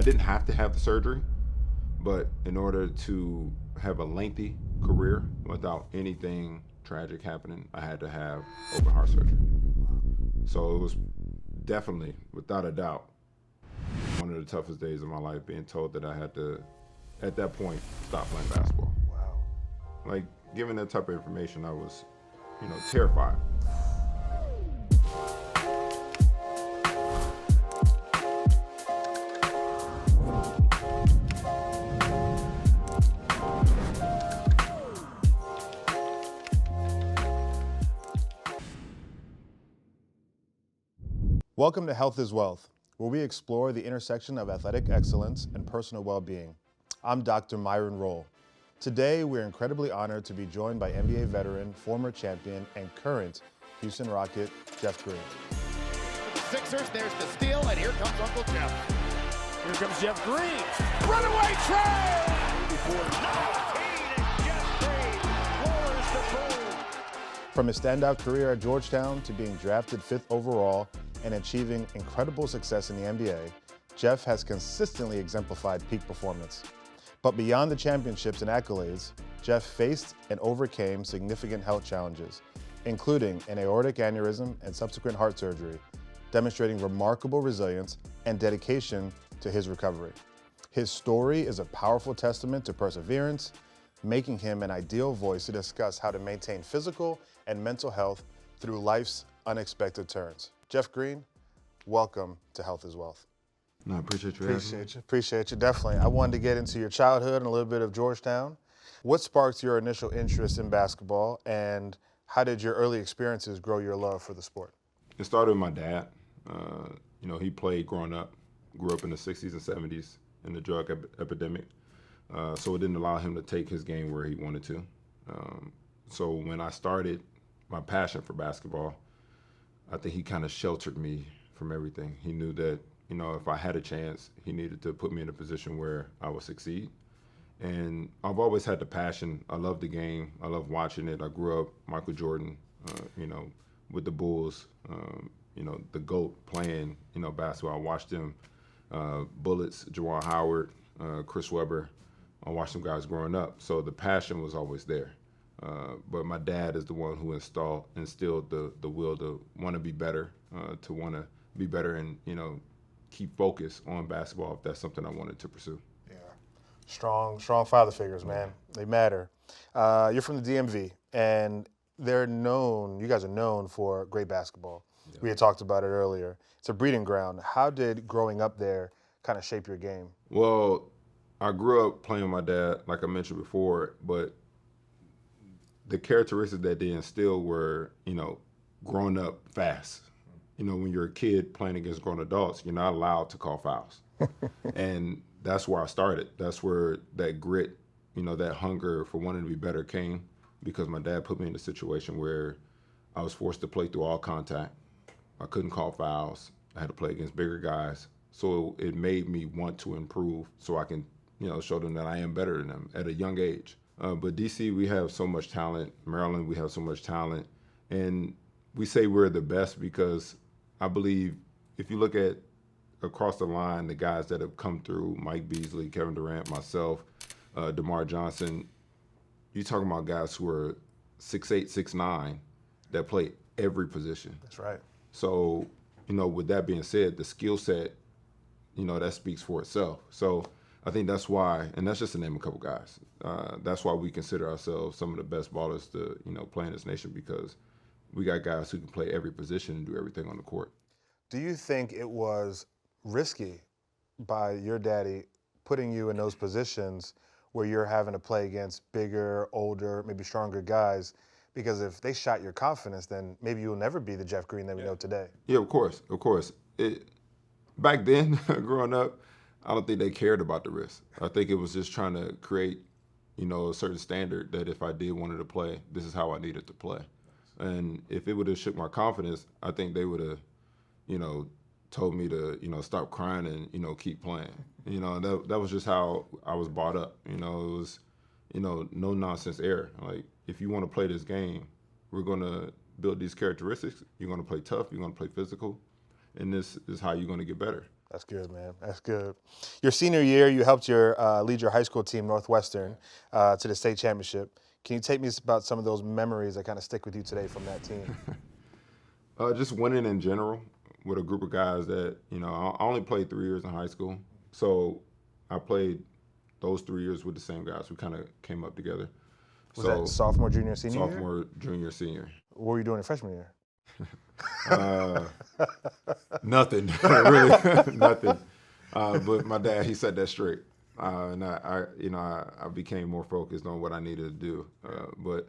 didn't have to have the surgery, but in order to have a lengthy career without anything tragic happening, I had to have open heart surgery. So it was definitely, without a doubt, one of the toughest days of my life, being told that I had to, at that point, stop playing basketball. Wow. Like, given that type of information, I was, terrified. Welcome to Health is Wealth, where we explore the intersection of athletic excellence and personal well-being. I'm Dr. Myron Rolle. Today, we're incredibly honored to be joined by NBA veteran, former champion, and current Houston Rocket, Jeff Green. Sixers, there's the steal, and here comes Uncle Jeff. Here comes Jeff Green. Runaway train! 19, and Jeff Green lowers the boom. From his standout career at Georgetown to being drafted 5th overall and achieving incredible success in the NBA, Jeff has consistently exemplified peak performance. But beyond the championships and accolades, Jeff faced and overcame significant health challenges, including an aortic aneurysm and subsequent heart surgery, demonstrating remarkable resilience and dedication to his recovery. His story is a powerful testament to perseverance, making him an ideal voice to discuss how to maintain physical and mental health through life's unexpected turns. Jeff Green, welcome to Health is Wealth. No, I appreciate you. Appreciate you, definitely. I wanted to get into your childhood and a little bit of Georgetown. What sparked your initial interest in basketball, and how did your early experiences grow your love for the sport? It started with my dad. He played growing up, grew up in the 60s and 70s in the drug epidemic. So it didn't allow him to take his game where he wanted to. So when I started my passion for basketball, I think he kind of sheltered me from everything. He knew that, if I had a chance, he needed to put me in a position where I would succeed. And I've always had the passion. I love the game. I love watching it. I grew up Michael Jordan, with the Bulls, the GOAT playing, basketball. I watched him, Bullets, Juwan Howard, Chris Webber. I watched them guys growing up. So the passion was always there. But my dad is the one who instilled the will to want to be better, and, keep focus on basketball if that's something I wanted to pursue. Yeah, strong father figures, man. They matter. You're from the DMV, and you guys are known for great basketball. Yeah. We had talked about it earlier. It's a breeding ground. How did growing up there kind of shape your game? Well, I grew up playing with my dad, like I mentioned before, but the characteristics that they instilled were, growing up fast. When you're a kid playing against grown adults, you're not allowed to call fouls. And that's where I started. That's where that grit, that hunger for wanting to be better came, because my dad put me in a situation where I was forced to play through all contact. I couldn't call fouls. I had to play against bigger guys. So it made me want to improve so I can, show them that I am better than them at a young age. But DC, we have so much talent. Maryland, we have so much talent. And we say we're the best because I believe if you look at across the line, the guys that have come through, Mike Beasley, Kevin Durant, myself, DeMar Johnson, you're talking about guys who are 6'8", 6'9", that play every position. That's right. So, with that being said, the skill set, that speaks for itself. So I think that's why, and that's just to name a couple guys, that's why we consider ourselves some of the best ballers to, play in this nation, because we got guys who can play every position and do everything on the court. Do you think it was risky by your daddy putting you in those positions where you're having to play against bigger, older, maybe stronger guys? Because if they shot your confidence, then maybe you'll never be the Jeff Green that we know today. Yeah, of course. Back then, growing up, I don't think they cared about the risk. I think it was just trying to create, a certain standard that if I did wanted to play, this is how I needed to play. And if it would have shook my confidence, I think they would have, told me to, stop crying and, keep playing. That was just how I was brought up. It was, no nonsense era. Like, if you want to play this game, we're going to build these characteristics. You're going to play tough. You're going to play physical. And this is how you're going to get better. That's good, man. That's good. Your senior year, you helped lead your high school team, Northwestern, to the state championship. Can you take me about some of those memories that kind of stick with you today from that team? Just winning in general with a group of guys that, I only played 3 years in high school. So I played those 3 years with the same guys. We kind of came up together. Was that sophomore, junior, senior year? Sophomore, junior, senior. What were you doing in freshman year? Nothing, really, nothing. But my dad, he set that straight. And I became more focused on what I needed to do. But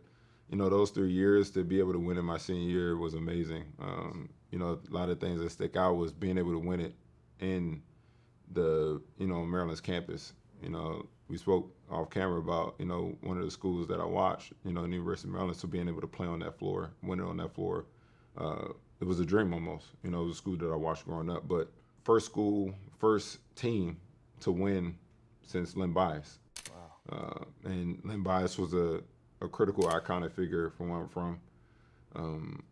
those 3 years to be able to win in my senior year was amazing. A lot of things that stick out was being able to win it in the, Maryland's campus. We spoke off camera about, one of the schools that I watched, the University of Maryland. So being able to play on that floor, win it on that floor, it was a dream almost. It was a school that I watched growing up. But first team to win since Len Bias. Wow. And Len Bias was a critical, iconic figure from where I'm from.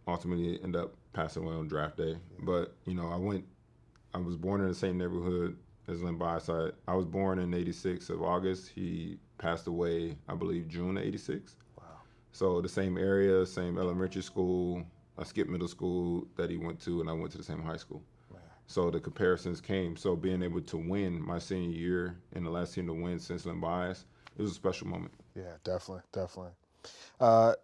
Ultimately ended up passing away on draft day. But, I was born in the same neighborhood as Len Bias. I was born in 86 of August. He passed away, I believe, June of 86. Wow. So the same area, same elementary school. I skipped middle school that he went to, and I went to the same high school. Wow. So the comparisons came. So being able to win my senior year and the last team to win since Len Bias, it was a special moment. Yeah, definitely.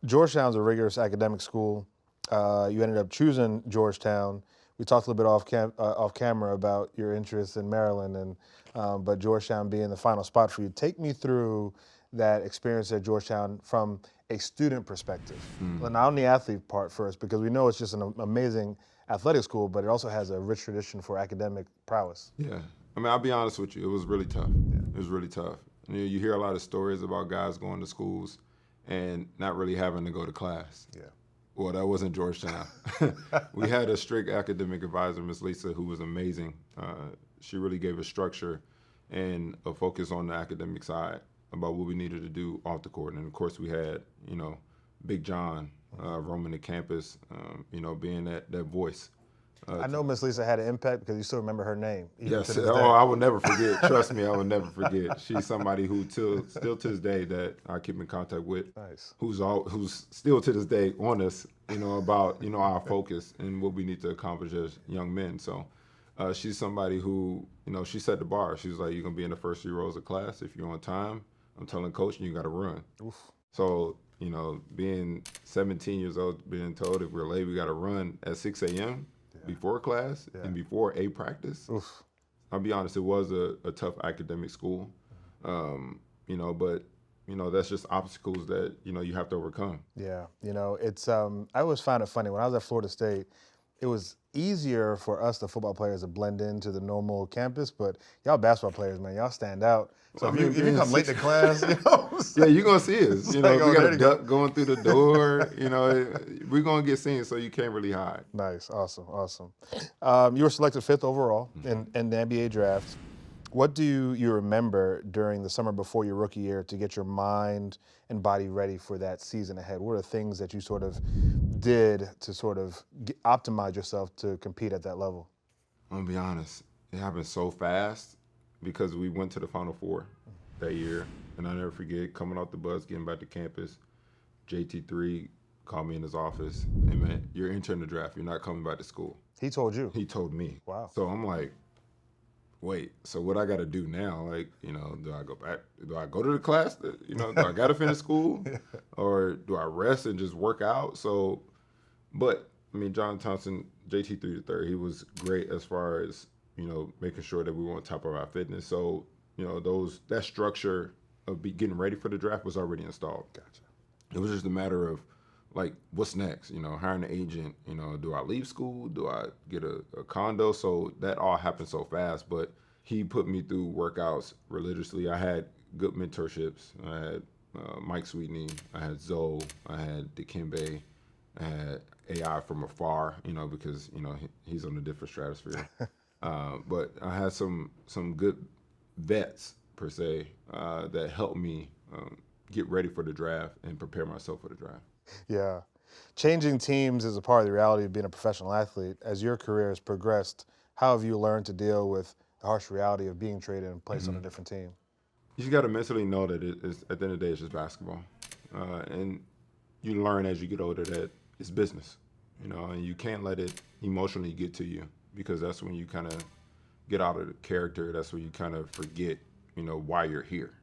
Georgetown's a rigorous academic school. You ended up choosing Georgetown. We talked a little bit off camera about your interest in Maryland, and but Georgetown being the final spot for you. Take me through that experience at Georgetown from a student perspective. Not on the athlete part first, because we know it's just an amazing athletic school, but it also has a rich tradition for academic prowess. Yeah, I'll be honest with you. It was really tough. Yeah. It was really tough. You hear a lot of stories about guys going to schools and not really having to go to class. Yeah. Well, that wasn't Georgetown. We had a strict academic advisor, Miss Lisa, who was amazing. She really gave us structure and a focus on the academic side about what we needed to do off the court. And of course, we had, Big John roaming the campus, being that voice. I know Miss Lisa had an impact because you still remember her name. Yes, I will never forget. Trust me, I will never forget. She's somebody who still to this day that I keep in contact with. Nice. Who's still to this day on us, about our focus and what we need to accomplish as young men. So she's somebody who, she set the bar. She was like, you're gonna be in the first 3 rows of class. If you're on time, I'm telling coach, you got to run. Oof. So being 17 years old, being told if we're late, we got to run at 6 a.m. Before class and before a practice. Oof. I'll be honest, it was a tough academic school, but that's just obstacles that you have to overcome. Yeah, it's I always found it funny when I was at Florida State. It was easier for us, the football players, to blend into the normal campus, but y'all basketball players, man, y'all stand out. So if you come late to class, yeah, you're gonna see us. We got a duck going through the door. We're gonna get seen, so you can't really hide. Nice, awesome. You were selected 5th overall in the NBA draft. What do you remember during the summer before your rookie year to get your mind and body ready for that season ahead? What are the things that you sort of did to sort of optimize yourself to compete at that level? I'm gonna be honest, it happened so fast because we went to the Final Four that year, and I'll never forget coming off the bus, getting back to campus. JT3 called me in his office. Hey man, you're entering the draft. You're not coming back to school. He told you? He told me. Wow. So I'm like, wait, so what I got to do now? Like, do I go back? Do I go to the class? Do I got to finish school? Or do I rest and just work out? So, but, John Thompson, JT3 III, he was great as far as, making sure that we were on top of our fitness. So, that structure of getting ready for the draft was already installed. Gotcha. It was just a matter of, like, what's next? Hiring an agent. Do I leave school? Do I get a condo? So that all happened so fast. But he put me through workouts religiously. I had good mentorships. I had Mike Sweetney. I had Zoe. I had Dikembe. I had AI from afar. Because he's on a different stratosphere. But I had some good vets per se that helped me get ready for the draft and prepare myself for the draft. Yeah. Changing teams is a part of the reality of being a professional athlete. As your career has progressed, How have you learned to deal with the harsh reality of being traded and placed on a different team? You just got to mentally know that it's, at the end of the day, it's just basketball. And you learn as you get older that it's business, and you can't let it emotionally get to you, because that's when you kind of get out of the character. That's when you kind of forget, why you're here.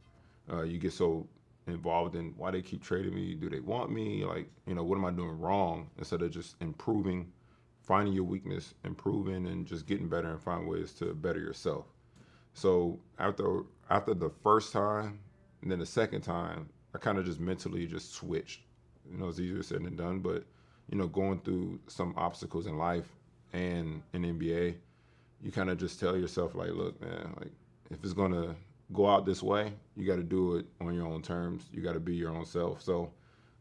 You get so involved in why they keep trading me. Do they want me? Like, what am I doing wrong? Instead of just improving, finding your weakness, improving, and just getting better and find ways to better yourself. So after the first time and then the second time, I kind of just mentally just switched. It's easier said than done, but going through some obstacles in life and in NBA, you kind of just tell yourself, like, look, man, like, if it's gonna go out this way, you got to do it on your own terms. You got to be your own self. So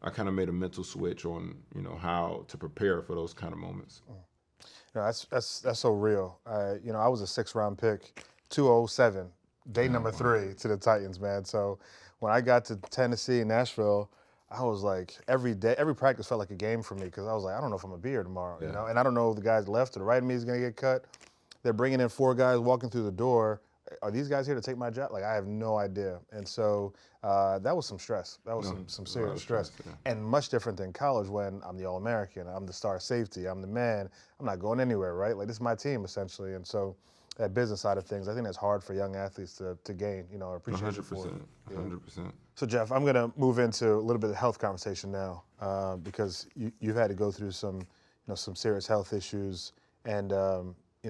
I kind of made a mental switch on how to prepare for those kind of moments. That's so real. I was a 6th-round pick, 2007, day number 3 to the Titans, man. So when I got to Tennessee, Nashville, I was like, every practice felt like a game for me, because I was like, I don't know if I'm gonna be here tomorrow, and I don't know if the guys left to the right of me is gonna get cut. They're bringing in 4 guys walking through the door. Are these guys here to take my job? Like, I have no idea. And so that was some stress. That was some serious stress. And much different than college, when I'm the All-American, I'm the star safety, I'm the man. I'm not going anywhere, right? Like, this is my team, essentially. And so that business side of things, I think that's hard for young athletes to gain, appreciation for. 100%. So, Jeff, I'm going to move into a little bit of health conversation now, because you've had to go through some serious health issues. And,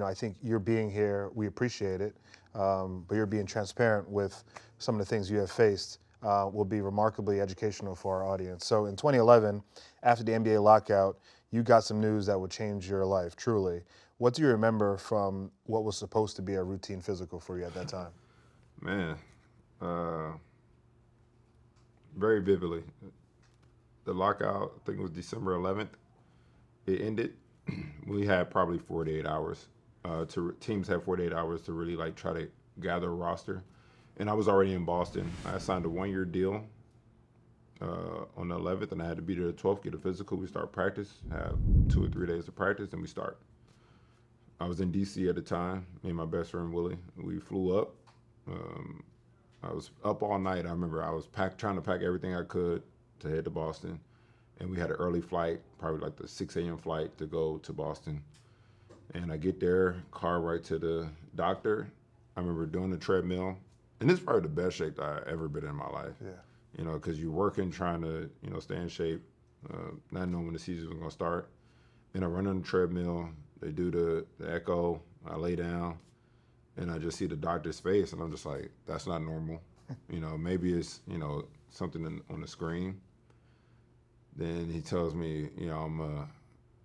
I think you're being here, we appreciate it, but you're being transparent with some of the things you have faced will be remarkably educational for our audience. So in 2011, after the NBA lockout, you got some news that would change your life, truly. What do you remember from what was supposed to be a routine physical for you at that time? Man, very vividly. The lockout, I think it was December 11th, it ended. We had probably 48 hours. Teams have 48 hours to really try to gather a roster. And I was already in Boston. I signed a 1-year deal on the 11th, and I had to be there the 12th, get a physical. We start practice, have 2 or 3 days of practice, and we start. I was in D.C. at the time, me and my best friend Willie. We flew up. I was up all night. I remember I was trying to pack everything I could to head to Boston. And we had an early flight, probably like the 6 a.m. flight to go to Boston. And I get there, car right to the doctor. I remember doing the treadmill. And this is probably the best shape that I've ever been in my life. Yeah. Because you're working, trying to, stay in shape, not knowing when the season was going to start. And I run on the treadmill. They do the echo. I lay down. And I just see the doctor's face. And I'm just like, that's not normal. Maybe it's, something on the screen. Then he tells me, I'm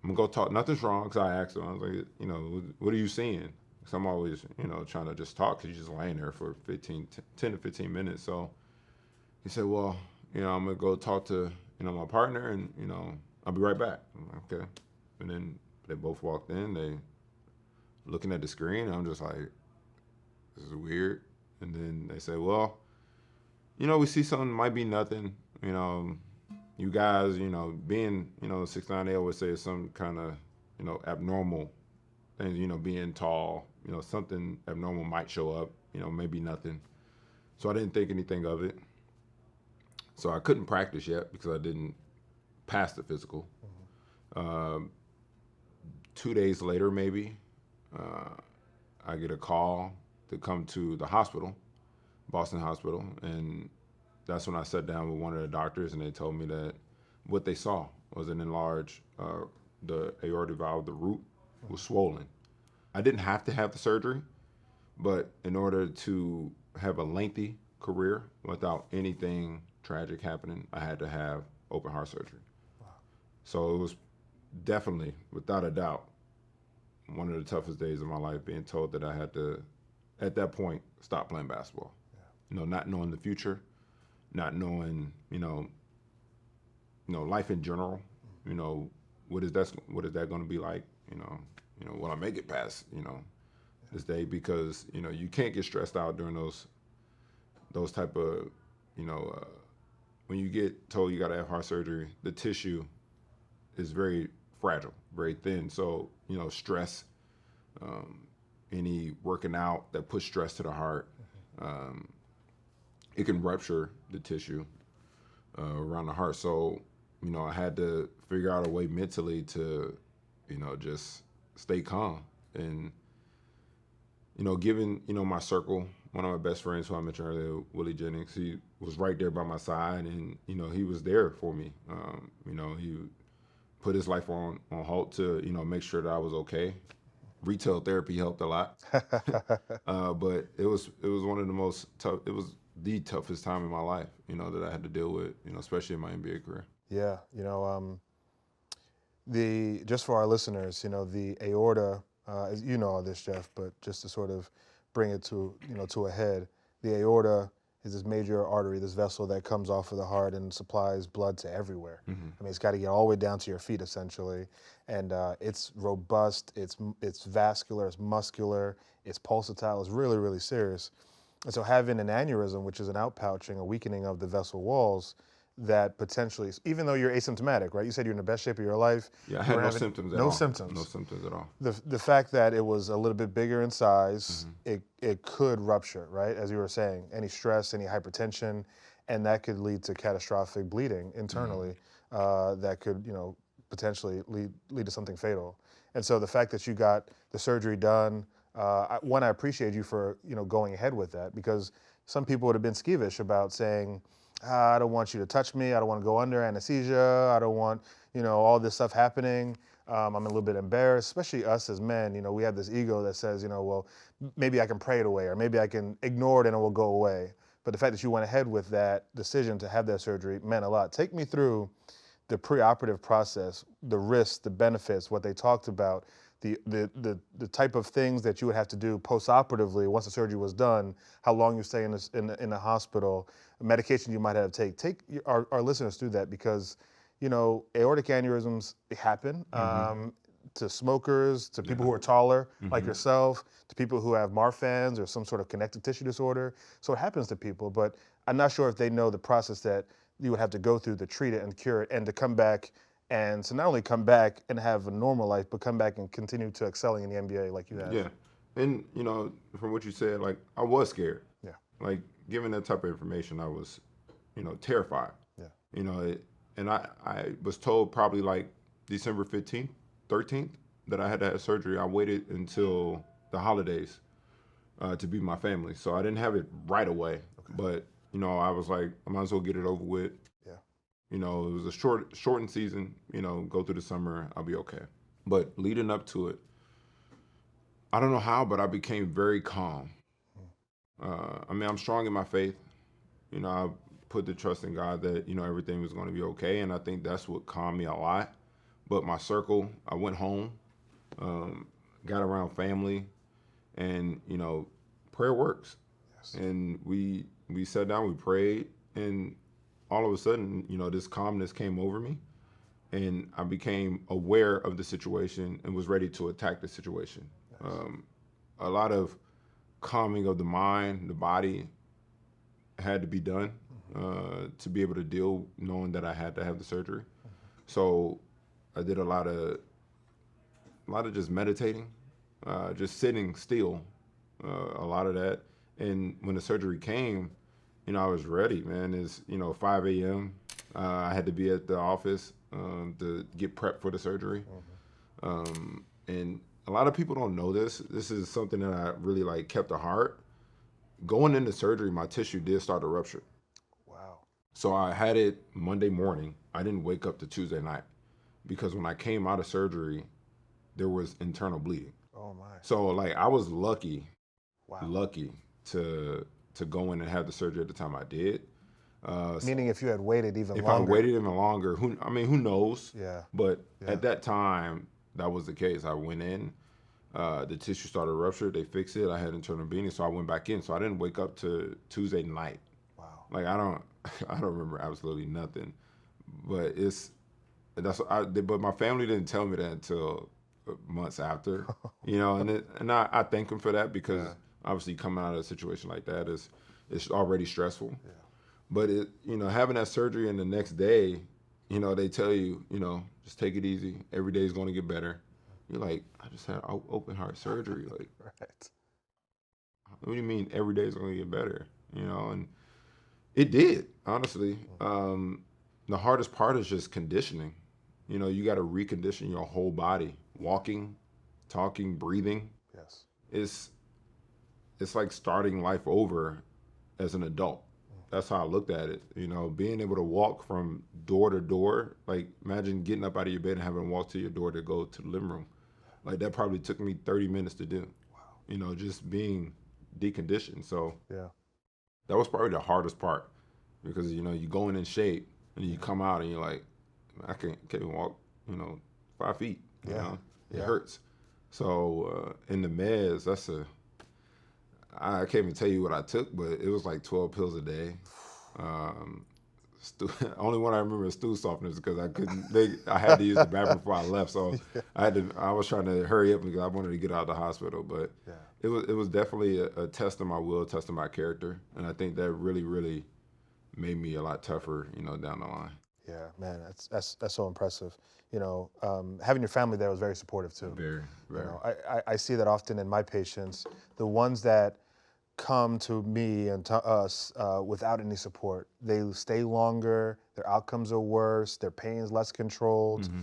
gonna go talk. Nothing's wrong, because I asked him. I was like, what are you seeing? Because I'm always, trying to just talk, because you're just laying there for 10 to 15 minutes. So he said, well, I'm gonna go talk to, my partner, and, I'll be right back. I'm like, okay. And then they both walked in. They looking at the screen, and I'm just like, this is weird. And then they said, well, we see something, might be nothing, you guys, being, 6'9", they always say it's some kind of, abnormal things, being tall, something abnormal might show up, maybe nothing. So I didn't think anything of it. So I couldn't practice yet because I didn't pass the physical. 2 days later, maybe, I get a call to come to the hospital, Boston Hospital, and that's when I sat down with one of the doctors, and they told me that what they saw was an enlarged, the aortic valve, the root was swollen. I didn't have to have the surgery, but in order to have a lengthy career without anything tragic happening, I had to have open heart surgery. Wow. So it was definitely, without a doubt, one of the toughest days of my life, being told that I had to, at that point, stop playing basketball. Yeah. Not knowing the future, not knowing, life in general. What is that going to be like? Will I make it past, this day? Because you can't get stressed out during those type of, when you get told you got to have heart surgery, the tissue is very fragile, very thin. So stress, any working out that puts stress to the heart. It can rupture the tissue around the heart. So, I had to figure out a way mentally to, just stay calm. And, given, my circle, one of my best friends who I mentioned earlier, Willie Jennings, he was right there by my side, and, he was there for me. He put his life on halt to, make sure that I was okay. Retail therapy helped a lot. But it was one of the most tough, it was the toughest time in my life, that I had to deal with, especially in my NBA career. Yeah, just for our listeners, the aorta, you know all this, Jeff, but just to sort of bring it to a head, the aorta is this major artery, this vessel that comes off of the heart and supplies blood to everywhere. I mean, it's got to get all the way down to your feet, essentially. And it's robust, it's vascular, it's muscular, it's pulsatile, it's really, really serious. And so having an aneurysm, which is an outpouching, a weakening of the vessel walls, that potentially, even though you're asymptomatic, right? You said you're in the best shape of your life. Yeah, I had no symptoms at all. No symptoms. No symptoms at all. The fact that it was a little bit bigger in size, it could rupture, right? As you were saying, any stress, any hypertension, and that could lead to catastrophic bleeding internally. That could, potentially lead to something fatal. And so the fact that you got the surgery done, I appreciate you for going ahead with that, because some people would have been skeevish about saying, I don't want you to touch me. I don't want to go under anesthesia. I don't want, all this stuff happening. I'm a little bit embarrassed, especially us as men. We have this ego that says, well, maybe I can pray it away, or maybe I can ignore it and it will go away. But the fact that you went ahead with that decision to have that surgery meant a lot. Take me through the preoperative process, the risks, the benefits, what they talked about, the type of things that you would have to do postoperatively once the surgery was done, how long you stay in the hospital, medication you might have to take. Take our listeners through that, because, aortic aneurysms happen to smokers, to people who are taller, like yourself, to people who have Marfan's or some sort of connective tissue disorder. So it happens to people, but I'm not sure if they know the process that you would have to go through to treat it and cure it, and to come back. And so not only come back and have a normal life, but come back and continue to excelling in the NBA like you have. Yeah. And, from what you said, like, I was scared. Yeah. Like, given that type of information, I was, terrified. Yeah. And I was told probably like December 15th, 13th, that I had to have surgery. I waited until the holidays to be with my family. So I didn't have it right away. Okay. But, I was like, I might as well get it over with. It was a shortened season, go through the summer, I'll be okay. But leading up to it, I don't know how, but I became very calm. I'm strong in my faith. I put the trust in God that, everything was going to be okay. And I think that's what calmed me a lot. But my circle, I went home, got around family, and, prayer works. Yes. And we sat down, we prayed, and all of a sudden, this calmness came over me, and I became aware of the situation and was ready to attack the situation. Yes. A lot of calming of the mind, the body had to be done to be able to deal, knowing that I had to have the surgery. So I did a lot of just meditating, just sitting still, a lot of that. And when the surgery came, I was ready, man. It's, 5 a.m. I had to be at the office to get prepped for the surgery. And a lot of people don't know this. This is something that I really kept to heart. Going into surgery, my tissue did start to rupture. Wow. So I had it Monday morning. I didn't wake up to Tuesday night, because when I came out of surgery, there was internal bleeding. Oh my. So I was lucky to go in and have the surgery at the time I did. Meaning if you had waited even longer. If I waited even longer, who knows? Yeah. But at that time, that was the case. I went in, the tissue started to rupture, they fixed it, I had internal bleeding, so I went back in. So I didn't wake up to Tuesday night. Wow. I don't remember absolutely nothing. But but my family didn't tell me that until months after, and I thank them for that, because obviously coming out of a situation like that it's already stressful. Yeah. But having that surgery and the next day, they tell you, just take it easy. Every day is going to get better. You're like, I just had open heart surgery. Like, Right. what do you mean every day is going to get better? And it did, honestly. The hardest part is just conditioning. You got to recondition your whole body. Walking, talking, breathing. Yes. It's like starting life over as an adult. That's how I looked at it. Being able to walk from door to door. Like, imagine getting up out of your bed and having to walk to your door to go to the living room. Like, that probably took me 30 minutes to do. Wow. Just being deconditioned. So yeah, that was probably the hardest part, because you go in shape and you come out and you're like, I can't even walk 5 feet. It hurts. So in the meds, I can't even tell you what I took, but it was like 12 pills a day. Only one I remember is stool softeners, because I had to use the bathroom before I left, so I was trying to hurry up because I wanted to get out of the hospital. But it was definitely a test of my will, a test of my character, and I think that really, really made me a lot tougher, down the line. Yeah, man, that's so impressive. Having your family there was very supportive too. Very, very. I see that often in my patients, the ones that come to me and to us without any support, they stay longer, their outcomes are worse, their pain's less controlled. Mm-hmm.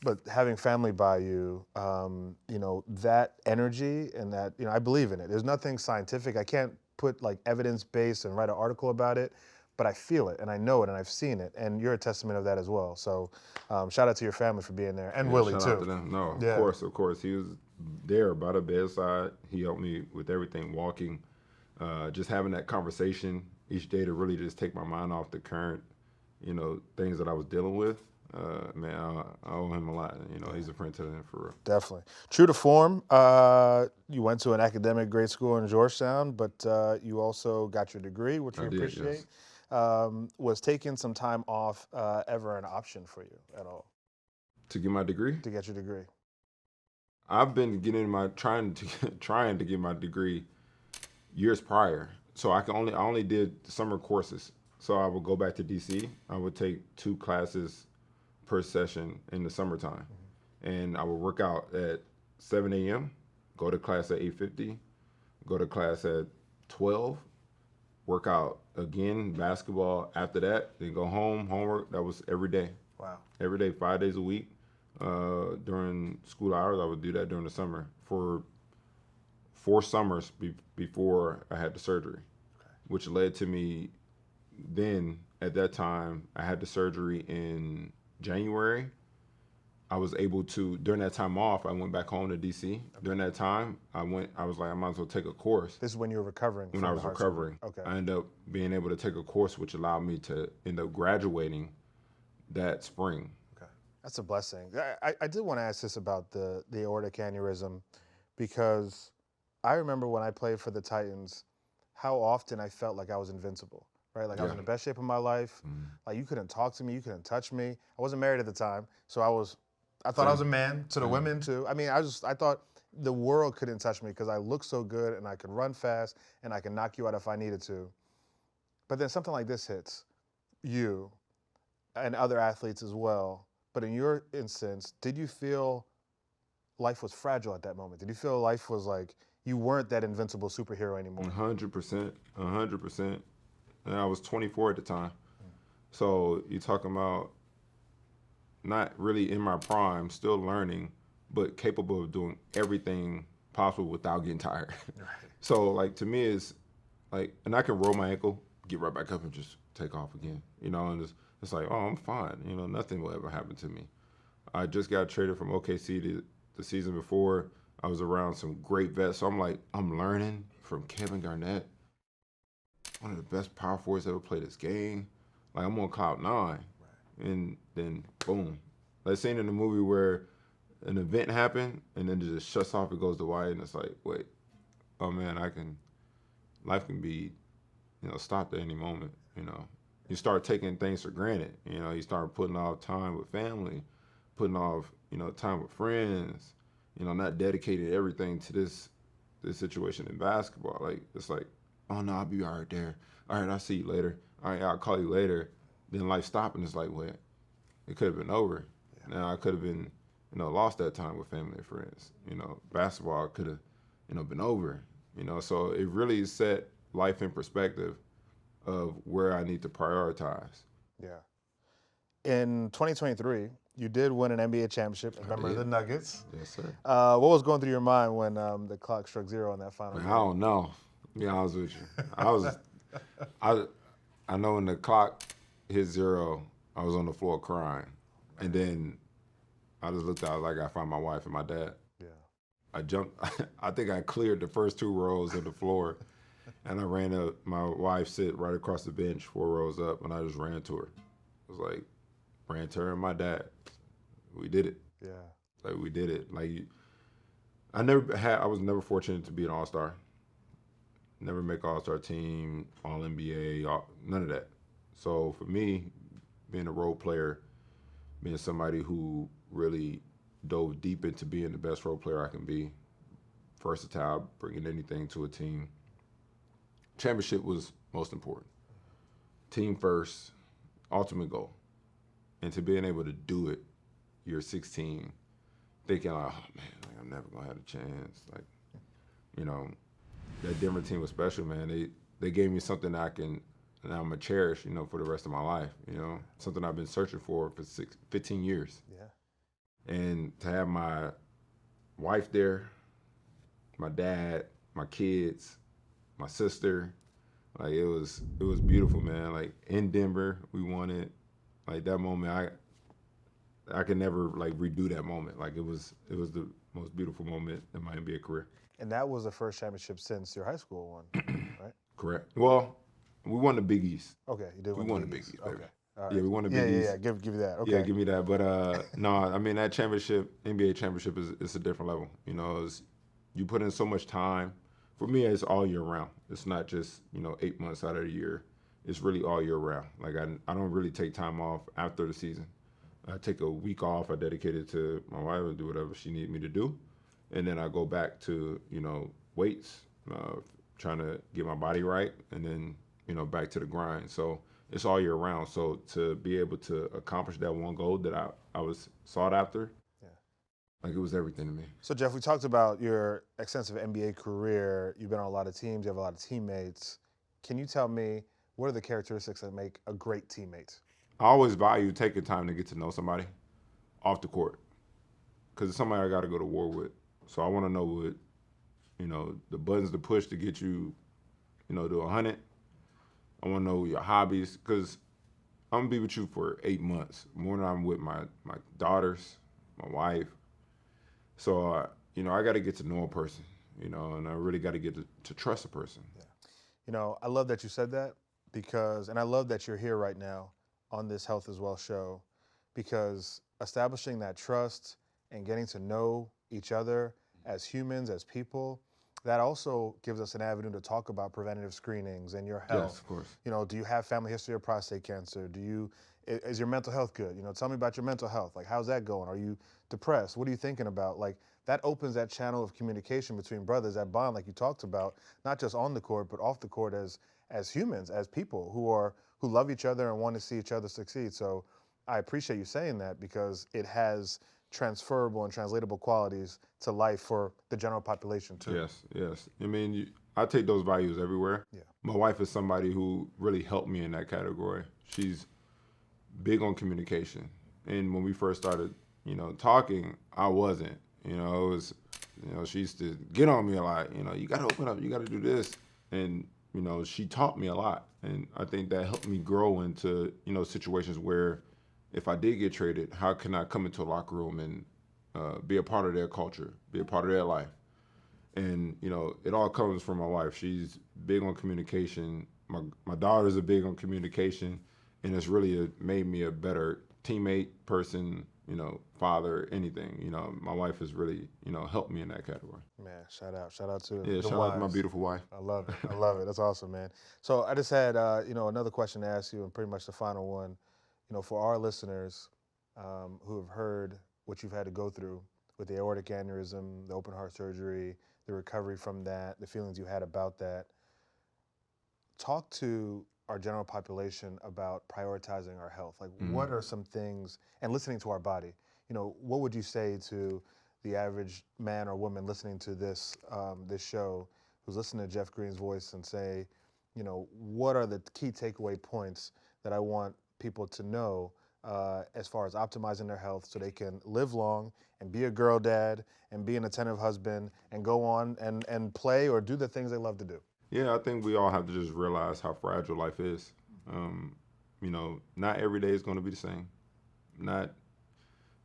But having family by you, that energy and that, I believe in it. There's nothing scientific. I can't put like evidence-based and write an article about it, but I feel it and I know it and I've seen it, and you're a testament of that as well. So shout out to your family for being there, and Willie too. Shout out to them. No, of course. He was there by the bedside. He helped me with everything, walking, just having that conversation each day to really just take my mind off the current, things that I was dealing with. Man, I owe him a lot. He's a friend to them, for real. Definitely. True to form, you went to an academic grade school in Georgetown, but you also got your degree, which we appreciate. Yes. Was taking some time off ever an option for you at all? To get my degree? To get your degree. I've been trying to get my degree years prior. So I only did summer courses. So I would go back to DC. I would take 2 classes per session in the summertime. Mm-hmm. And I would work out at 7 a.m., go to class at 8:50, go to class at 12, work out again, basketball after that, then go home, homework. That was every day. Wow. Every day, 5 days a week. During school hours, I would do that during the summer for 4 summers before I had the surgery, which led to me then, at that time, I had the surgery in January. I was able to, during that time off, I went back home to DC. Okay. During that time, I was like, I might as well take a course. This is when you were recovering? When I was recovering. Okay. I ended up being able to take a course, which allowed me to end up graduating that spring. Okay. That's a blessing. I did want to ask this about the aortic aneurysm, because I remember when I played for the Titans, how often I felt like I was invincible. Right? Like I was in the best shape of my life. Mm-hmm. Like you couldn't talk to me, you couldn't touch me. I wasn't married at the time, so I thought I was a man to the women too. I mean, I thought the world couldn't touch me because I looked so good and I could run fast and I could knock you out if I needed to. But then something like this hits you and other athletes as well. But in your instance, did you feel life was fragile at that moment? Did you feel life was like you weren't that invincible superhero anymore? 100%, 100%. And I was 24 at the time. So you're talking about not really in my prime, still learning, but capable of doing everything possible without getting tired. Right. So like to me it's like, and I can roll my ankle, get right back up and just take off again, and it's like, oh, I'm fine. Nothing will ever happen to me. I just got traded from OKC the season before. I was around some great vets. So I'm like, I'm learning from Kevin Garnett, one of the best power forwards ever played this game. Like, I'm on cloud 9. Right. And then, boom. That scene in the movie where an event happened and then it just shuts off, it goes to white, and it's like, wait, oh man, life can be, stopped at any moment, You start taking things for granted, you start putting off time with family, putting off, time with friends, not dedicating everything to this situation in basketball. Like, it's like, oh no, I'll be all right there. All right, I'll see you later. All right, I'll call you later. Then life stopped, and it's like, wait, it could have been over. Yeah. Now I could have been, lost that time with family and friends. Basketball could have, been over. So it really set life in perspective of where I need to prioritize. Yeah. In 2023, you did win an NBA championship, a member of the Nuggets. Yes, sir. What was going through your mind when the clock struck zero in that final Man, game? I don't know. To be honest with you, I know when the clock hit zero, I was on the floor crying, and then I just looked out like I found my wife and my dad. Yeah. I jumped. I think I cleared the first 2 rows of the floor, and I ran up. My wife sit right across the bench, 4 rows up, and I just ran to her. It was like, ran to her and my dad. We did it. Yeah. Like, we did it. Like, I was never fortunate to be an all-star. Never make all-star team, all-NBA, none of that. So for me, being a role player, being somebody who really dove deep into being the best role player I can be, versatile, bringing anything to a team, championship was most important. Team first, ultimate goal. And to being able to do it, you're 16, thinking like, oh man, like, I'm never gonna have a chance. Like, that Denver team was special, man. They gave me something that I'm gonna cherish, for the rest of my life. Something I've been searching for 15 years. Yeah. And to have my wife there, my dad, my kids, my sister, like it was beautiful, man. Like in Denver, we won it. Like that moment, I can never like redo that moment. Like it was the most beautiful moment in my NBA career. And that was the first championship since your high school one, right? Correct. Well, we won the Big East. Okay, you did We won the Big East, baby. Okay. All right. Yeah, we won the Big East. Yeah, give you that. Okay. Yeah, give me that. But no, I mean that championship, NBA championship is a different level. You put in so much time. For me, it's all year round. It's not just 8 months out of the year. It's really all year round. Like I don't really take time off after the season. I take a week off. I dedicate it to my wife and do whatever she needs me to do, and then I go back to weights, trying to get my body right, and then back to the grind. So it's all year round. So to be able to accomplish that one goal that I was sought after, like it was everything to me. So Jeff, we talked about your extensive NBA career. You've been on a lot of teams. You have a lot of teammates. Can you tell me what are the characteristics that make a great teammate? I always value taking time to get to know somebody off the court, because it's somebody I got to go to war with. So I want to know what, the buttons to push to get you, to 100. I want to know your hobbies, because I'm going to be with you for 8 months, more than I'm with my daughters, my wife. So, I got to get to know a person, and I really got to get to trust a person. Yeah. I love that you said that and I love that you're here right now on this Health as Well show, because establishing that trust and getting to know each other as humans, as people, that also gives us an avenue to talk about preventative screenings and your health. Yes, of course. Do you have family history of prostate cancer? Is your mental health good? Tell me about your mental health. Like, how's that going? Are you depressed? What are you thinking about? Like, that opens that channel of communication between brothers, that bond like you talked about, not just on the court, but off the court as humans, as people who love each other and want to see each other succeed. So I appreciate you saying that, because it has transferable and translatable qualities to life for the general population too. Yes. I mean, I take those values everywhere. Yeah. My wife is somebody who really helped me in that category. She's big on communication. And when we first started, talking, I wasn't. It was, she used to get on me a lot. You got to open up, you got to do this. And, she taught me a lot. And I think that helped me grow into, situations where if I did get traded, how can I come into a locker room and be a part of their culture, be a part of their life? And, it all comes from my wife. She's big on communication. My daughters are big on communication. And it's really made me a better teammate, person, father, anything. My wife has really, helped me in that category. Man, shout out to shout out to my beautiful wife. I love it. That's awesome, man. So I just had, another question to ask you, and pretty much the final one. For our listeners who have heard what you've had to go through with the aortic aneurysm, the open heart surgery, the recovery from that, the feelings you had about that, talk to our general population about prioritizing our health. Like, what are some things, and listening to our body? what would you say to the average man or woman listening to this this show, who's listening to Jeff Green's voice, and say, what are the key takeaway points that I want people to know as far as optimizing their health so they can live long and be a girl dad and be an attentive husband and go on and play or do the things they love to do? Yeah, I think we all have to just realize how fragile life is. Not every day is going to be the same. Not,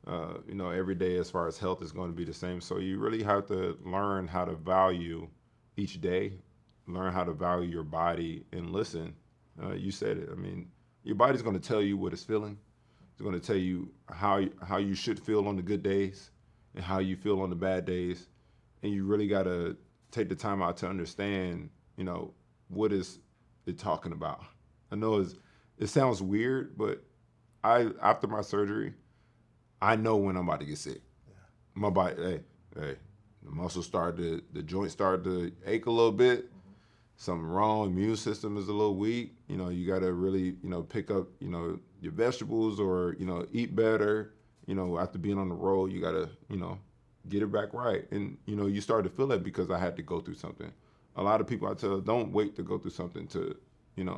every day as far as health is going to be the same. So you really have to learn how to value each day, learn how to value your body, and listen. You said it. I mean, your body's going to tell you what it's feeling. It's going to tell you how you should feel on the good days and how you feel on the bad days. And you really got to take the time out to understand, what is it talking about. I know it sounds weird, but after my surgery, I know when I'm about to get sick. Yeah. My body, the muscles the joints start to ache a little bit. Mm-hmm. Something wrong. Immune system is a little weak. You got to really, pick up, your vegetables or, eat better. After being on the road, you got to, get it back right. And, you start to feel that because I had to go through something. A lot of people I tell, don't wait to go through something to,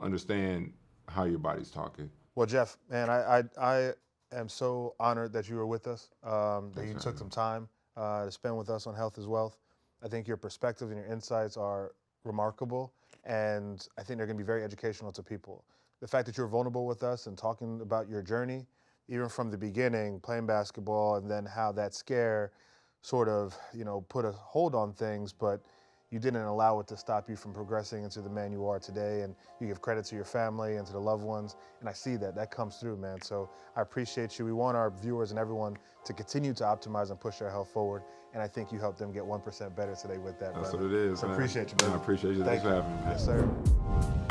understand how your body's talking. Well, Jeff, man, I am so honored that you were with us, that you took some time to spend with us on Health is Wealth. I think your perspective and your insights are remarkable, and I think they're going to be very educational to people. The fact that you're vulnerable with us and talking about your journey, even from the beginning, playing basketball, and then how that scare sort of, put a hold on things, but you didn't allow it to stop you from progressing into the man you are today, and you give credit to your family and to the loved ones, and I see that comes through, man. So I appreciate you. We want our viewers and everyone to continue to optimize and push their health forward, and I think you helped them get 1% better today with that. That's brother. what it is. So man. appreciate you, man. I appreciate you. Thanks for having me, man. Yes, sir.